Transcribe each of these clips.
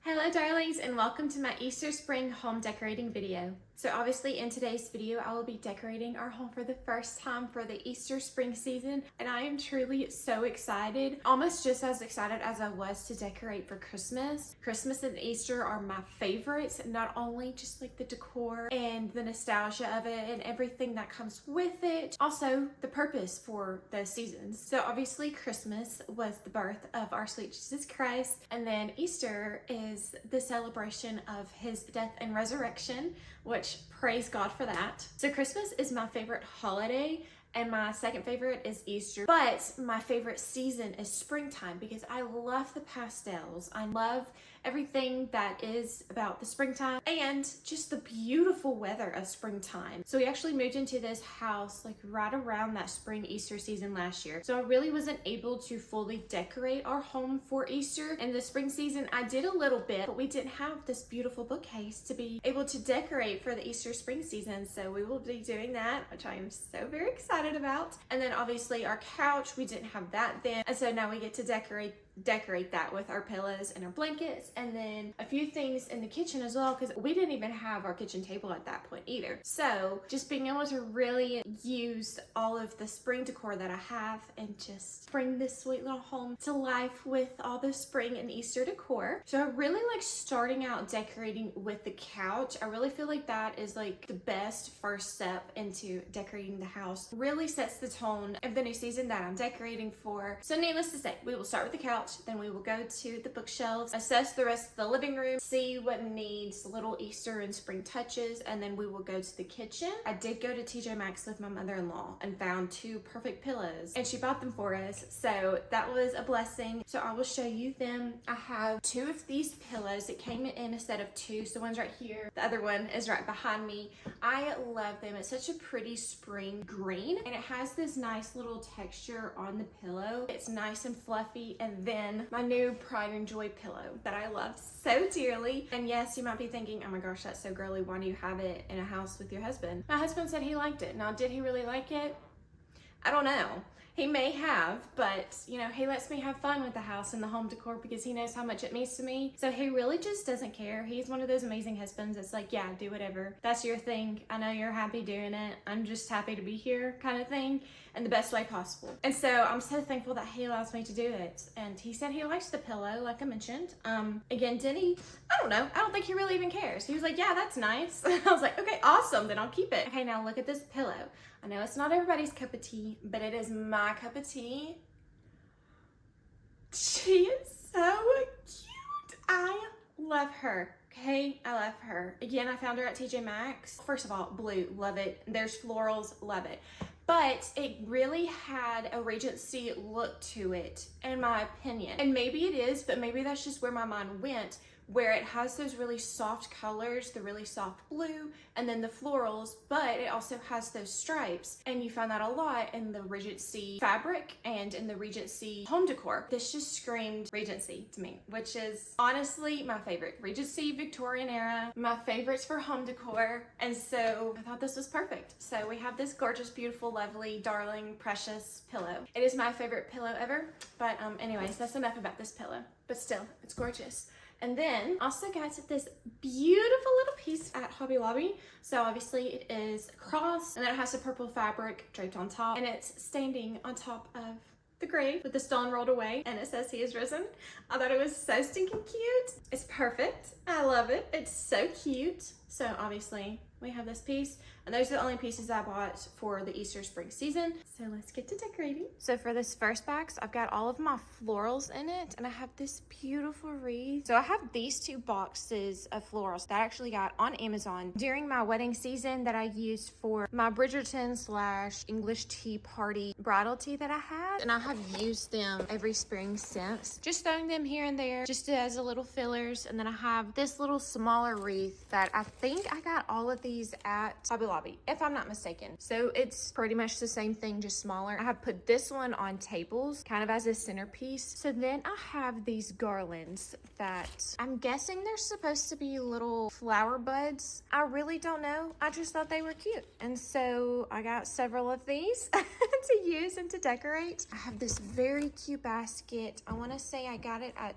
Hello darlings, and welcome to my Easter spring home decorating video. So obviously in today's video I will be decorating our home for the first time for the Easter spring season, and I am truly so excited, almost just as excited as I was to decorate for Christmas. Christmas and Easter are my favorites, not only just like the decor and the nostalgia of it and everything that comes with it, also the purpose for those seasons. So obviously Christmas was the birth of our sweet Jesus Christ, and then Easter is the celebration of his death and resurrection, which praise God for that. So Christmas is my favorite holiday, and my second favorite is Easter, but my favorite season is springtime because I love the pastels. I love everything that is about the springtime and just the beautiful weather of springtime. So we actually moved into this house like right around that spring Easter season last year. So I really wasn't able to fully decorate our home for Easter. In the spring season, I did a little bit, but we didn't have this beautiful bookcase to be able to decorate for the Easter spring season. So we will be doing that, which I am so very excited about. And then obviously our couch, we didn't have that then. And so now we get to decorate that with our pillows and our blankets, and then a few things in the kitchen as well, because we didn't even have our kitchen table at that point either. So just being able to really use all of the spring decor that I have and just bring this sweet little home to life with all the spring and Easter decor. So I really like starting out decorating with the couch. I really feel like that is like the best first step into decorating the house. Really sets the tone of the new season that I'm decorating for. So needless to say, we will start with the couch. Then we will go to the bookshelves, assess the rest of the living room, see what needs little Easter and spring touches, and then we will go to the kitchen. I did go to TJ Maxx with my mother-in-law and found two perfect pillows, and she bought them for us, so that was a blessing. So I will show you them. I have two of these pillows. It came in a set of two, so one's right here, the other one is right behind me. I love them. It's such a pretty spring green, and it has this nice little texture on the pillow. It's nice and fluffy. And then my new Pride and Joy pillow that I love so dearly. And yes, you might be thinking, oh my gosh, that's so girly. Why do you have it in a house with your husband? My husband said he liked it. Now, did he really like it? I don't know. He may have, but you know, he lets me have fun with the house and the home decor because he knows how much it means to me. So he really just doesn't care. He's one of those amazing husbands that's like, yeah, do whatever. That's your thing. I know you're happy doing it. I'm just happy to be here kind of thing, in the best way possible. And so I'm so thankful that he allows me to do it. And he said he likes the pillow, like I mentioned. Again, did he? I don't know. I don't think he really even cares. He was like, yeah, that's nice. I was like, okay, awesome. Then I'll keep it. Okay, now look at this pillow. I know it's not everybody's cup of tea, but it is my cup of tea. She is so cute. I love her. Okay, I love her. Again, I found her at TJ Maxx. First of all, blue, love it. There's florals, love it. But it really had a Regency look to it, in my opinion. And maybe it is, but maybe that's just where my mind went, where it has those really soft colors, the really soft blue, and then the florals, but it also has those stripes. And you find that a lot in the Regency fabric and in the Regency home decor. This just screamed Regency to me, which is honestly my favorite. Regency, Victorian era, my favorites for home decor. And so I thought this was perfect. So we have this gorgeous, beautiful, lovely, darling, precious pillow. It is my favorite pillow ever. But anyways, that's enough about this pillow. But still, it's gorgeous. And then also got this beautiful little piece at Hobby Lobby. So obviously it is cross, and then it has the purple fabric draped on top, and it's standing on top of the grave with the stone rolled away, and it says he is risen. I thought it was so stinking cute. It's perfect. I love it. It's so cute. So obviously we have this piece, and those are the only pieces I bought for the Easter spring season. So let's get to decorating. So for this first box, I've got all of my florals in it, and I have this beautiful wreath. So I have these two boxes of florals that I actually got on Amazon during my wedding season that I used for my Bridgerton / English tea party bridal tea that I had. And I have used them every spring since, just throwing them here and there just as a little fillers. And then I have this little smaller wreath that I think I got all of these at Hobby Lobby, if I'm not mistaken. So it's pretty much the same thing, just smaller. I have put this one on tables kind of as a centerpiece. So then I have these garlands that I'm guessing they're supposed to be little flower buds. I really don't know. I just thought they were cute. And so I got several of these to use and to decorate. I have this very cute basket. I want to say I got it at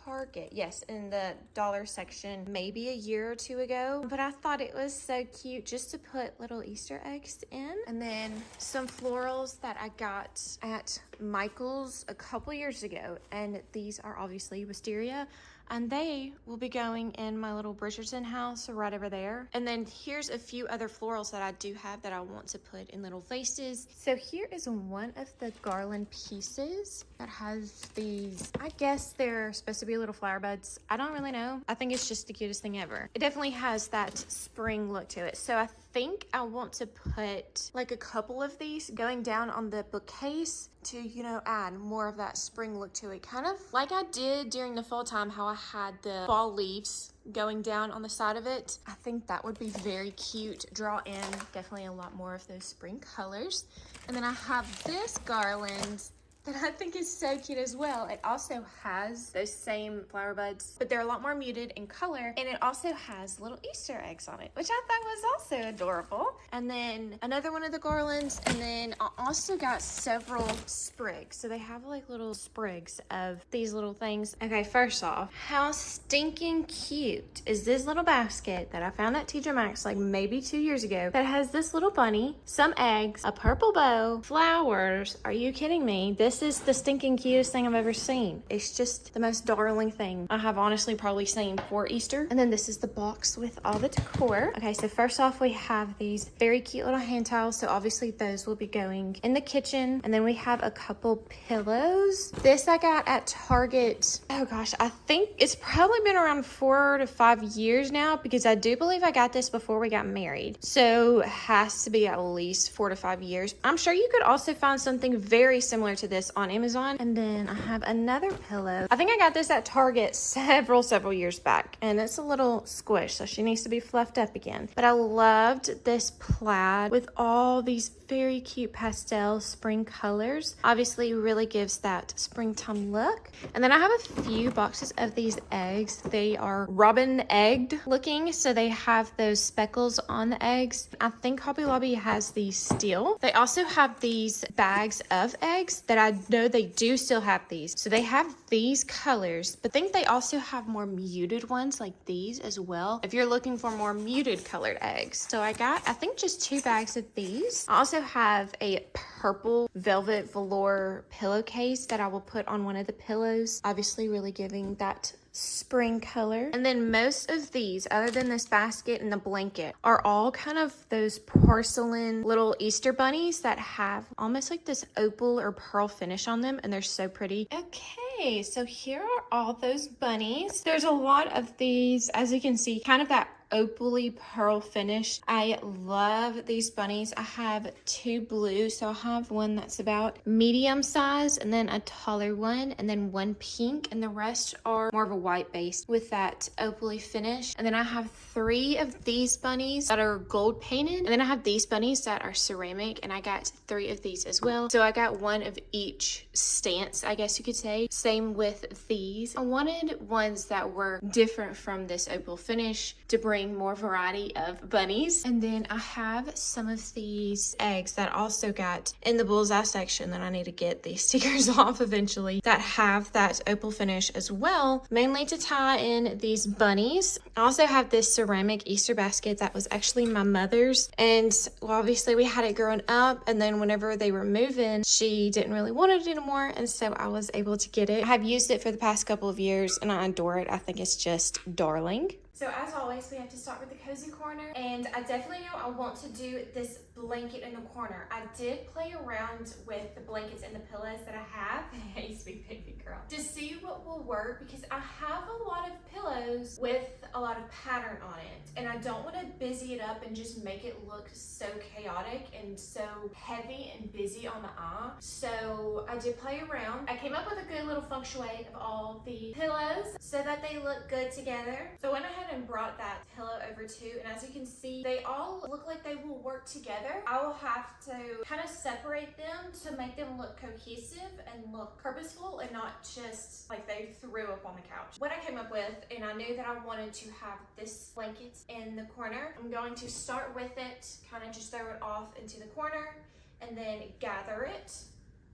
Target. Yes, in the dollar section maybe a year or two ago. But I thought it was so cute just to put little Easter eggs in. And then some florals that I got at Michael's a couple years ago. And these are obviously wisteria. And they will be going in my little Bridgerton house right over there. And then here's a few other florals that I do have that I want to put in little vases. So here is one of the garland pieces that has these, I guess they're supposed to be little flower buds. I don't really know. I think it's just the cutest thing ever. It definitely has that spring look to it. So I think I want to put like a couple of these going down on the bookcase to, you know, add more of that spring look to it. Kind of like I did during the fall time, how I had the fall leaves going down on the side of it. I think that would be very cute. Draw in definitely a lot more of those spring colors. And then I have this garland that I think is so cute as well. It also has those same flower buds, but they're a lot more muted in color. And it also has little Easter eggs on it, which I thought was also adorable. And then another one of the garlands. And then I also got several sprigs. So they have like little sprigs of these little things. Okay, first off, how stinking cute is this little basket that I found at TJ Maxx like maybe 2 years ago that has this little bunny, some eggs, a purple bow, flowers. Are you kidding me? This is the stinking cutest thing I've ever seen. It's just the most darling thing I have honestly probably seen for Easter. And then this is the box with all the decor. Okay, so first off, we have these very cute little hand towels. So obviously those will be going in the kitchen. And then we have a couple pillows. This I got at Target. Oh gosh, I think it's probably been around 4 to 5 years now because I do believe I got this before we got married. So it has to be at least 4 to 5 years. I'm sure you could also find something very similar to this on Amazon. And then I have another pillow. I think I got this at Target several years back, and it's a little squish, so she needs to be fluffed up again. But I loved this plaid with all these very cute pastel spring colors. Obviously really gives that springtime look. And then I have a few boxes of these eggs. They are robin egged looking, so they have those speckles on the eggs. I think Hobby Lobby has these still. They also have these bags of eggs that I know they do still have these. So they have these colors, but I think they also have more muted ones like these as well, if you're looking for more muted colored eggs. So I got, I think, just 2 bags of these. I also have a purple velvet velour pillowcase that I will put on one of the pillows, obviously really giving that spring color. And then most of these, other than this basket and the blanket, are all kind of those porcelain little Easter bunnies that have almost like this opal or pearl finish on them, and they're so pretty. Okay, so here are all those bunnies. There's a lot of these, as you can see, kind of that opally pearl finish. I love these bunnies. I have 2 blue, so I have one that's about medium size, and then a taller one, and then one pink, and the rest are more of a white base with that opally finish. And then I have 3 of these bunnies that are gold painted, and then I have these bunnies that are ceramic, and I got 3 of these as well. So I got one of each stance, I guess you could say. Same with these. I wanted ones that were different from this opal finish to bring more variety of bunnies. And then I have some of these eggs that I also got in the bullseye section that I need to get these stickers off eventually, that have that opal finish as well, mainly to tie in these bunnies. I also have this ceramic Easter basket that was actually my mother's, and well, obviously we had it growing up, and then whenever they were moving, she didn't really want it anymore, and so I was able to get it. I have used it for the past couple of years and I adore it. I think it's just darling. So as always, we have to start with the cozy corner, and I definitely know I want to do this blanket in the corner. I did play around with the blankets and the pillows that I have. Hey, sweet baby girl. To see what will work, because I have a lot of pillows with a lot of pattern on it, and I don't want to busy it up and just make it look so chaotic and so heavy and busy on the eye. So I did play around. I came up with a good little feng shui of all the pillows so that they look good together. So I went ahead and brought that pillow over too, and as you can see, they all look like they will work together. I will have to kind of separate them to make them look cohesive and look purposeful and not just like they threw up on the couch. What I came up with, and I knew that I wanted to have this blanket in the corner, I'm going to start with it, kind of just throw it off into the corner and then gather it.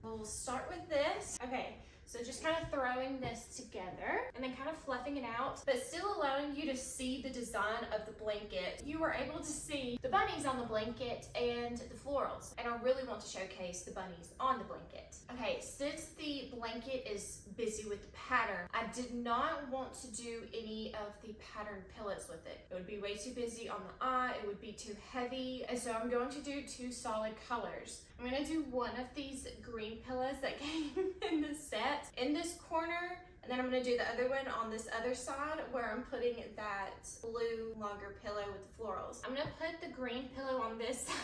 We'll start with this. Okay, So just kind of throwing this together and then kind of fluffing it out, but still allowing you to see the design of the blanket. You were able to see the bunnies on the blanket and the florals, and I really want to showcase the bunnies on the blanket. Okay, since the blanket is busy with the pattern, I did not want to do any of the pattern pillows with it. It would be way too busy on the eye, it would be too heavy, and so I'm going to do two solid colors. I'm going to do one of these green pillows that came in the set in this corner, and then I'm going to do the other one on this other side where I'm putting that blue longer pillow with the florals. I'm going to put the green pillow on this side.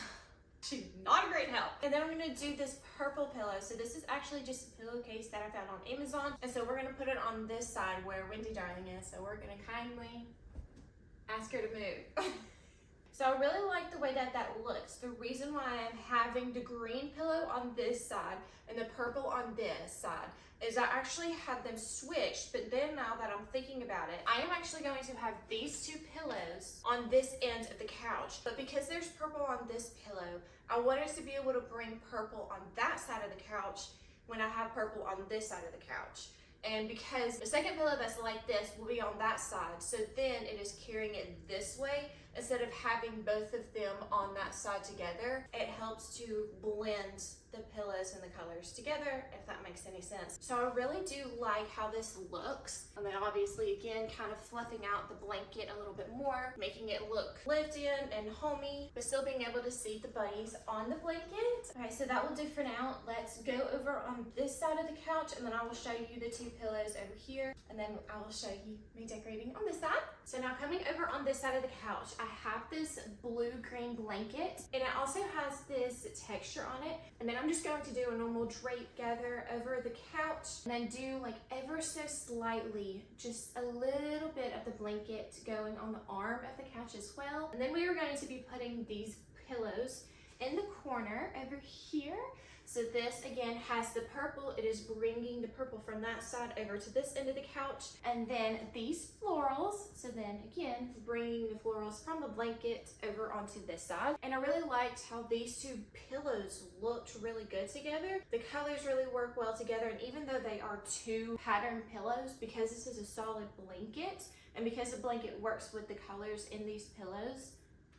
She's not a great help. And then I'm going to do this purple pillow. So this is actually just a pillowcase that I found on Amazon, and so we're going to put it on this side where Wendy Darling is. So we're going to kindly ask her to move. So I really like the way that that looks. The reason why I'm having the green pillow on this side and the purple on this side is I actually had them switched, but then now that I'm thinking about it, I am actually going to have these two pillows on this end of the couch. But because there's purple on this pillow, I wanted to be able to bring purple on that side of the couch when I have purple on this side of the couch. And because the second pillow that's like this will be on that side, so then it is carrying it this way instead of having both of them on that side together. It helps to blend the pillows and the colors together, if that makes any sense. So I really do like how this looks. And then obviously again, kind of fluffing out the blanket a little bit more, making it look lived in and homey, but still being able to see the bunnies on the blanket. Okay, so that will do for now. Let's go over on this side of the couch, and then I will show you the two pillows over here, and then I will show you me decorating on this side. So now coming over on this side of the couch, I have this blue-green blanket, and it also has this texture on it, and then I'm just going to do a normal drape gather over the couch, and then do like ever so slightly, just a little bit of the blanket going on the arm of the couch as well. And then we are going to be putting these pillows in the corner over here. So this again has the purple. It is bringing the purple from that side over to this end of the couch, and then these florals. So then again, bringing the florals from the blanket over onto this side. And I really liked how these two pillows looked really good together. The colors really work well together, and even though they are two pattern pillows, because this is a solid blanket and because the blanket works with the colors in these pillows,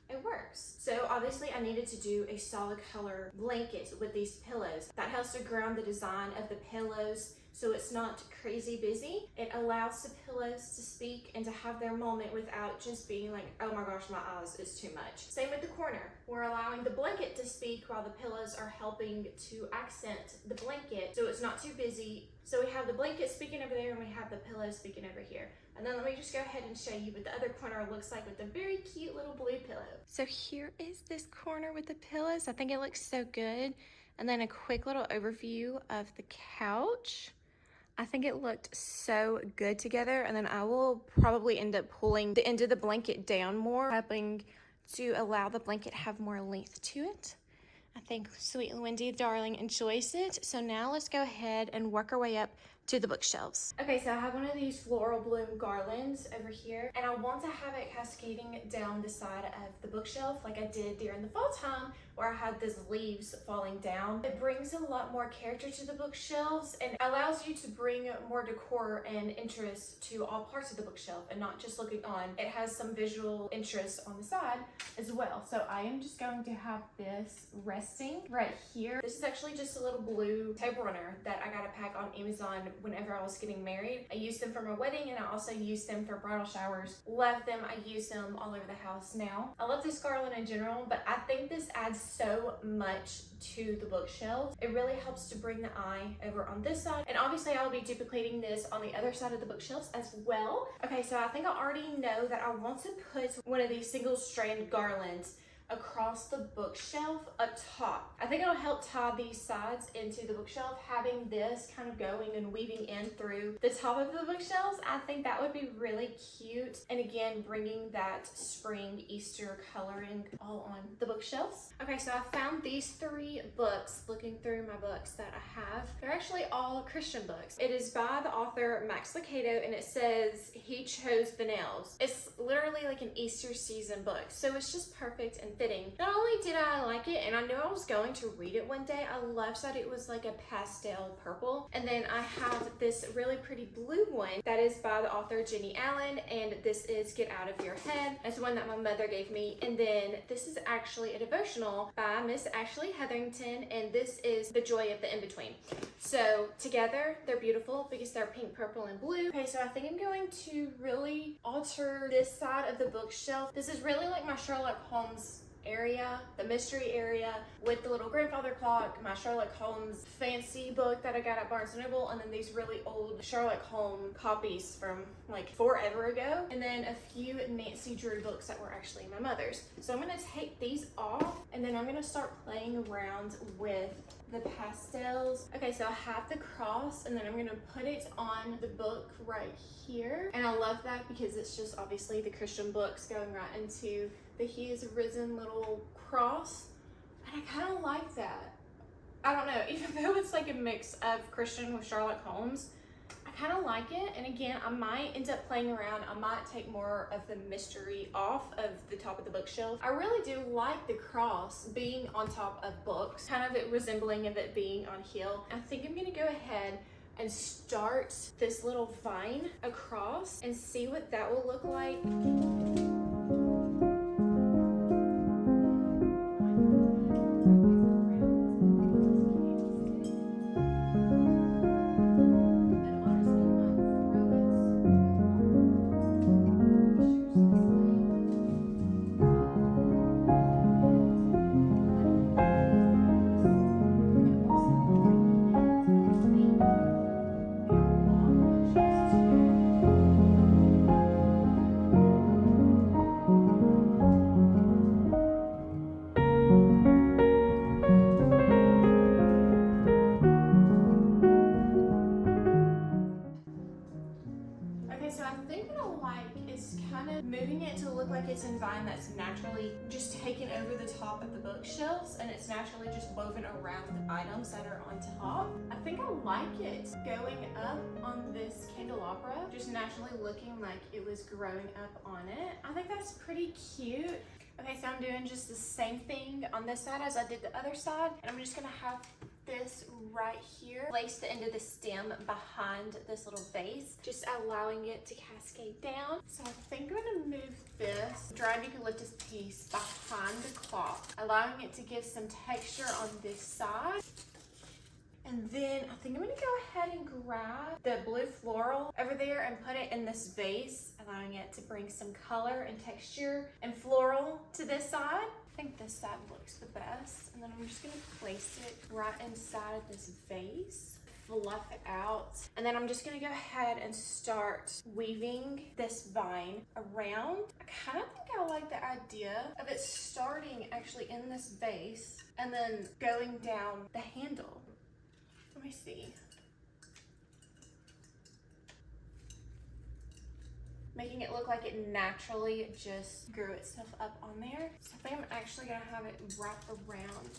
it works. So obviously I needed to do a solid color blanket with these pillows. That helps to ground the design of the pillows so it's not crazy busy. It allows the pillows to speak and to have their moment without just being like, oh my gosh, my eyes is too much. Same with the corner. We're allowing the blanket to speak while the pillows are helping to accent the blanket so it's not too busy. So we have the blanket speaking over there and we have the pillows speaking over here. And then let me just go ahead and show you what the other corner looks like with the very cute little blue pillow. So here is this corner with the pillows. I think it looks so good. And then a quick little overview of the couch. I think it looked so good together. And then I will probably end up pulling the end of the blanket down more, helping to allow the blanket have more length to it. I think sweet Wendy Darling enjoys it. So now let's go ahead and work our way up to the bookshelves. Okay, so I have one of these floral bloom garlands over here, and I want to have it cascading down the side of the bookshelf like I did during the fall time where I had these leaves falling down. It brings a lot more character to the bookshelves and allows you to bring more decor and interest to all parts of the bookshelf and not just looking on. It has some visual interest on the side as well. So I am just going to have this resting right here. This is actually just a little blue table runner that I got a pack on Amazon whenever I was getting married. I used them for my wedding, and I also used them for bridal showers. Love them. I use them all over the house now. I love this garland in general, but I think this adds so much to the bookshelves. It really helps to bring the eye over on this side, and obviously I'll be duplicating this on the other side of the bookshelves as well. Okay, so I think I already know that I want to put one of these single strand garlands across the bookshelf up top. I think it'll help tie these sides into the bookshelf, having this kind of going and weaving in through the top of the bookshelves. I think that would be really cute, and again bringing that spring Easter coloring all on the bookshelves. Okay, so I found these 3 books looking through my books that I have. They're actually all Christian books. It is by the author Max Lucado, and it says He Chose the Nails. It's literally like an Easter season book, so it's just perfect and fitting. Not only did I like it, and I knew I was going to read it one day, I loved that it was like a pastel purple. And then I have this really pretty blue one that is by the author Jenny Allen, and this is Get Out of Your Head. It's one that my mother gave me. And then this is actually a devotional by Miss Ashley Hetherington, and this is The Joy of the In-Between. So together they're beautiful because they're pink, purple, and blue. Okay, so I think I'm going to really alter this side of the bookshelf. This is really like my Sherlock Holmes area, the mystery area, with the little grandfather clock, my Sherlock Holmes fancy book that I got at Barnes & Noble, and then these really old Sherlock Holmes copies from like forever ago, and then a few Nancy Drew books that were actually my mother's. So I'm gonna take these off, and then I'm gonna start playing around with the pastels. Okay, so I have the cross, and then I'm gonna put it on the book right here. And I love that because it's just obviously the Christian books going right into the He is Risen little cross. And I kind of like that. I don't know, even though it's like a mix of Christian with Sherlock Holmes, I kind of like it. And again, I might end up playing around. I might take more of the mystery off of the top of the bookshelf. I really do like the cross being on top of books, kind of it resembling of it being on heel. I think I'm gonna go ahead and start this little vine across and see what that will look like. Moving it to look like it's in vine that's naturally just taken over the top of the bookshelves, and it's naturally just woven around the items that are on top. I think I like it going up on this candelabra, just naturally looking like it was growing up on it. I think that's pretty cute. Okay, so I'm doing just the same thing on this side as I did the other side, and I'm just gonna have this right here, place the end of the stem behind this little vase, just allowing it to cascade down. So I think I'm gonna move this dried eucalyptus piece behind the clock, allowing it to give some texture on this side. And then I think I'm gonna go ahead and grab the blue floral over there and put it in this vase, allowing it to bring some color and texture and floral to this side. I think this side looks the best. And then I'm just gonna place it right inside of this vase, fluff it out. And then I'm just gonna go ahead and start weaving this vine around. I kind of think I like the idea of it starting actually in this vase and then going down the handle. Let me see. Making it look like it naturally just grew itself up on there. So I think I'm actually gonna have it wrap around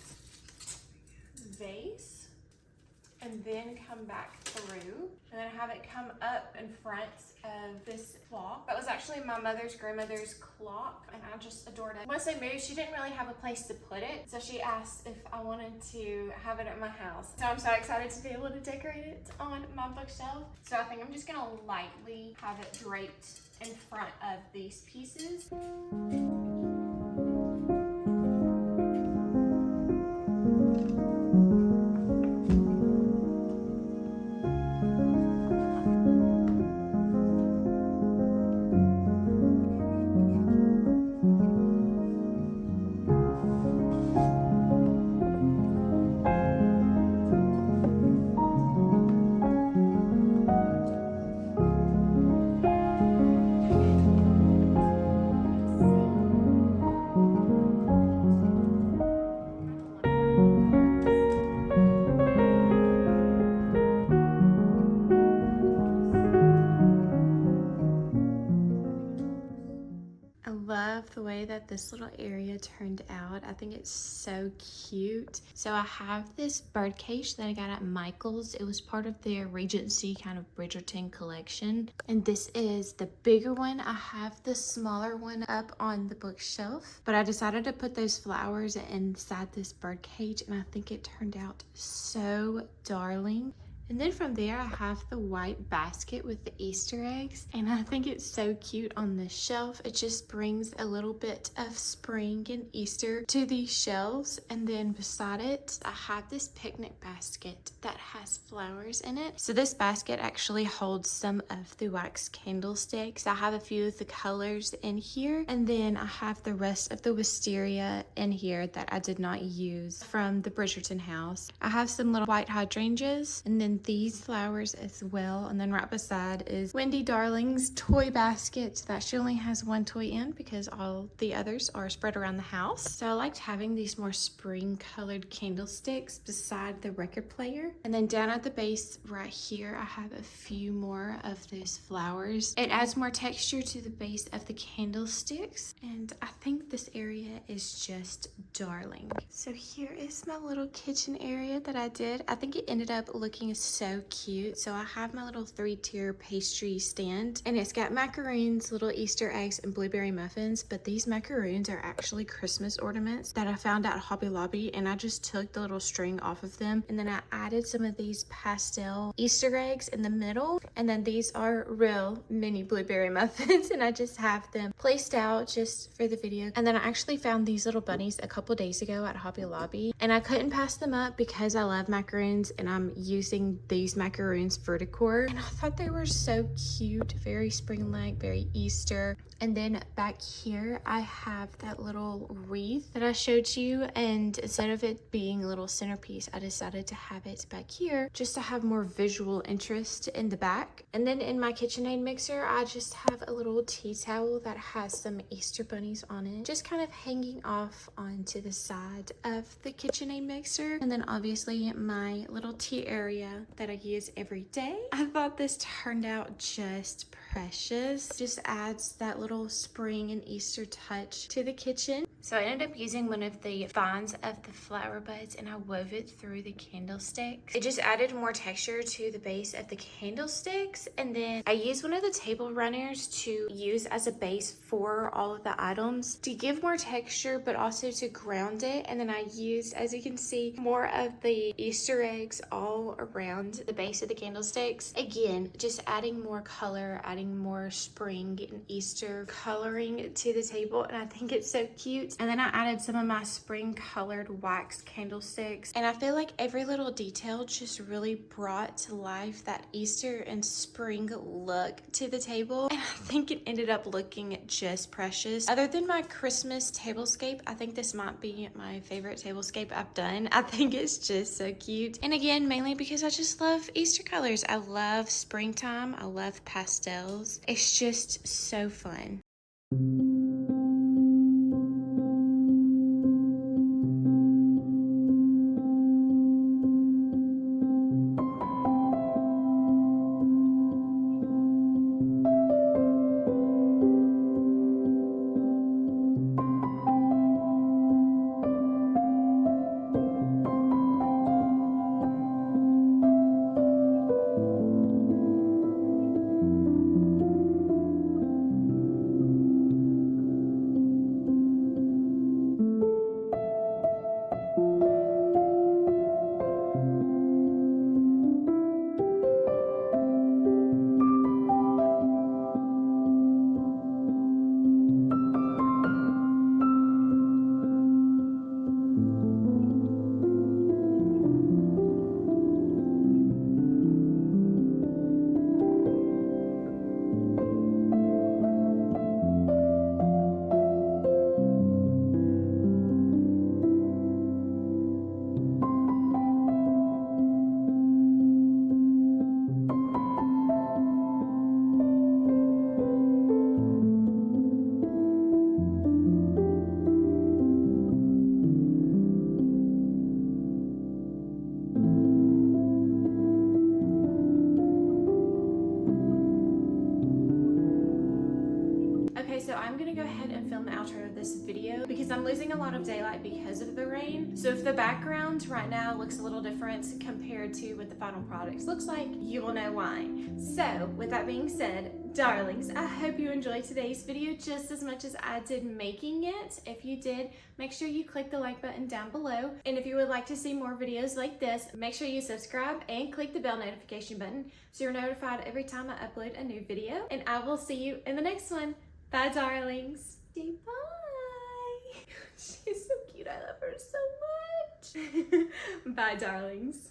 the vase and then come back through, and then have it come up in front of this clock. That was actually my grandmother's clock, and I just adored it. Once they moved, she didn't really have a place to put it, so she asked if I wanted to have it at my house. So I'm so excited to be able to decorate it on my bookshelf. So I think I'm just gonna lightly have it draped in front of these pieces. the way that this little area turned out. I think it's so cute. So I have this bird cage that I got at Michael's. It was part of their Regency kind of Bridgerton collection. And this is the bigger one. I have the smaller one up on the bookshelf, but I decided to put those flowers inside this bird cage, and I think it turned out so darling. And then from there, I have the white basket with the Easter eggs. And I think it's so cute on the shelf. It just brings a little bit of spring and Easter to these shelves. And then beside it, I have this picnic basket that has flowers in it. So this basket actually holds some of the wax candlesticks. I have a few of the colors in here. And then I have the rest of the wisteria in here that I did not use from the Bridgerton house. I have some little white hydrangeas, and then these flowers as well. And then right beside is Wendy Darling's toy basket that she only has one toy in because all the others are spread around the house. So I liked having these more spring colored candlesticks beside the record player. And then down at the base right here, I have a few more of those flowers. It adds more texture to the base of the candlesticks. And I think this area is just darling. So here is my little kitchen area that I did. I think it ended up looking so cute. So I have my little 3-tier pastry stand, and it's got macaroons, little Easter eggs, and blueberry muffins. But these macaroons are actually Christmas ornaments that I found at Hobby Lobby, and I just took the little string off of them, and then I added some of these pastel Easter eggs in the middle. And then these are real mini blueberry muffins, and I just have them placed out just for the video. And then I actually found these little bunnies a couple days ago at Hobby Lobby, and I couldn't pass them up because I love macaroons, and I'm using these macaroons for decor. And I thought they were so cute, very spring-like, very Easter. And then back here, I have that little wreath that I showed you. And instead of it being a little centerpiece, I decided to have it back here just to have more visual interest in the back. And then in my KitchenAid mixer, I just have a little tea towel that has some Easter bunnies on it, just kind of hanging off onto the side of the KitchenAid mixer. And then obviously my little tea area that I use every day. I thought this turned out just precious. Just adds that little spring and Easter touch to the kitchen. So I ended up using one of the vines of the flower buds, and I wove it through the candlesticks. It just added more texture to the base of the candlesticks. And then I used one of the table runners to use as a base for all of the items to give more texture, but also to ground it. And then I used, as you can see, more of the Easter eggs all around the base of the candlesticks. Again, just adding more color, adding more spring and Easter coloring to the table, and I think it's so cute. And then I added some of my spring colored wax candlesticks, and I feel like every little detail just really brought to life that Easter and spring look to the table, and I think it ended up looking just precious. Other than my Christmas tablescape, I think this might be my favorite tablescape I've done. I think it's just so cute, and again, mainly because I just love Easter colors. I love springtime. I love pastels. It's just so fun. outro of this video because I'm losing a lot of daylight because of the rain. So if the background right now looks a little different compared to what the final product looks like, you will know why. So with that being said, darlings, I hope you enjoyed today's video just as much as I did making it. If you did, make sure you click the like button down below. And if you would like to see more videos like this, make sure you subscribe and click the bell notification button so you're notified every time I upload a new video. And I will see you in the next one. Bye, darlings. Say bye. She's so cute. I love her so much. Bye, darlings.